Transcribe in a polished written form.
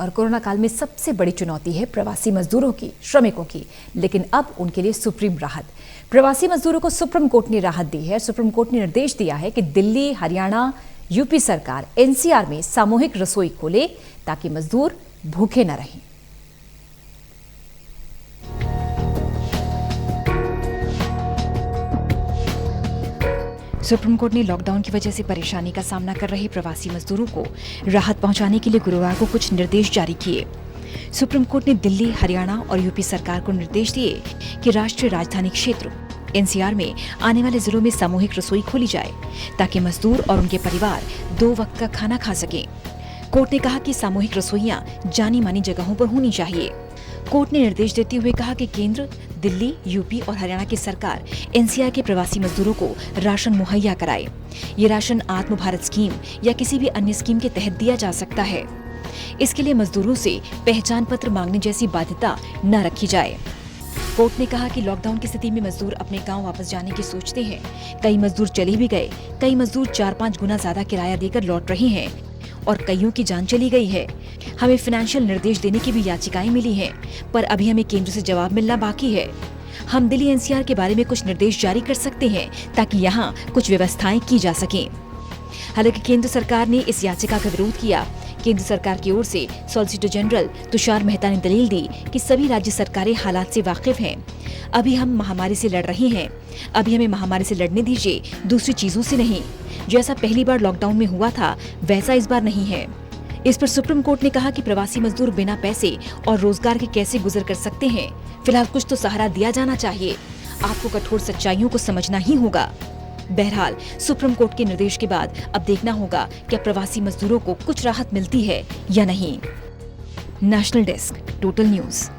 और कोरोना काल में सबसे बड़ी चुनौती है प्रवासी मजदूरों की, श्रमिकों की। लेकिन अब उनके लिए सुप्रीम राहत। प्रवासी मजदूरों को सुप्रीम कोर्ट ने राहत दी है। सुप्रीम कोर्ट ने निर्देश दिया है कि दिल्ली, हरियाणा, यूपी सरकार एनसीआर में सामूहिक रसोई खोले ताकि मजदूर भूखे न रहें। सुप्रीम कोर्ट ने लॉकडाउन की वजह से परेशानी का सामना कर रहे प्रवासी मजदूरों को राहत पहुंचाने के लिए गुरुवार को कुछ निर्देश जारी किए। सुप्रीम कोर्ट ने दिल्ली, हरियाणा और यूपी सरकार को निर्देश दिए कि राष्ट्रीय राजधानी क्षेत्र एनसीआर में आने वाले जिलों में सामूहिक रसोई खोली जाए ताकि मजदूर और उनके परिवार 2 वक्त का खाना खा सकें। कोर्ट ने कहा कि सामूहिक रसोइयां जानी मानी जगहों पर होनी चाहिए। कोर्ट ने निर्देश देते हुए कहा कि केंद्र, दिल्ली, यूपी और हरियाणा की सरकार एनसीआर के प्रवासी मजदूरों को राशन मुहैया कराए। ये राशन आत्म भारत स्कीम या किसी भी अन्य स्कीम के तहत दिया जा सकता है। इसके लिए मजदूरों से पहचान पत्र मांगने जैसी बाध्यता न रखी जाए। कोर्ट ने कहा कि लॉकडाउन की स्थिति में मजदूर अपने गांव वापस जाने की सोचते हैं। कई मजदूर चले भी गए, कई मजदूर 4-5 गुना ज्यादा किराया देकर लौट रहे हैं और कईयों की जान चली गई है। हमें फाइनेंशियल निर्देश देने की भी याचिकाएं मिली हैं, पर अभी हमें केंद्र से जवाब मिलना बाकी है। हम दिल्ली एनसीआर के बारे में कुछ निर्देश जारी कर सकते हैं ताकि यहाँ कुछ व्यवस्थाएं की जा सकें। हालांकि केंद्र सरकार ने इस याचिका का विरोध किया। केंद्र सरकार की ओर से सॉलिसिटर जनरल तुषार मेहता ने दलील दी कि सभी राज्य सरकारें हालात से वाकिफ हैं। अभी हम महामारी से लड़ रहे हैं, अभी हमें महामारी से लड़ने दीजिए, दूसरी चीजों से नहीं। जैसा पहली बार लॉकडाउन में हुआ था वैसा इस बार नहीं है। इस पर सुप्रीम कोर्ट ने कहा कि प्रवासी मजदूर बिना पैसे और रोजगार के कैसे गुजर कर सकते हैं। फिलहाल कुछ तो सहारा दिया जाना चाहिए। आपको कठोर सच्चाइयों को समझना ही होगा। बहरहाल सुप्रीम कोर्ट के निर्देश के बाद अब देखना होगा क्या प्रवासी मजदूरों को कुछ राहत मिलती है या नहीं। National desk, total news.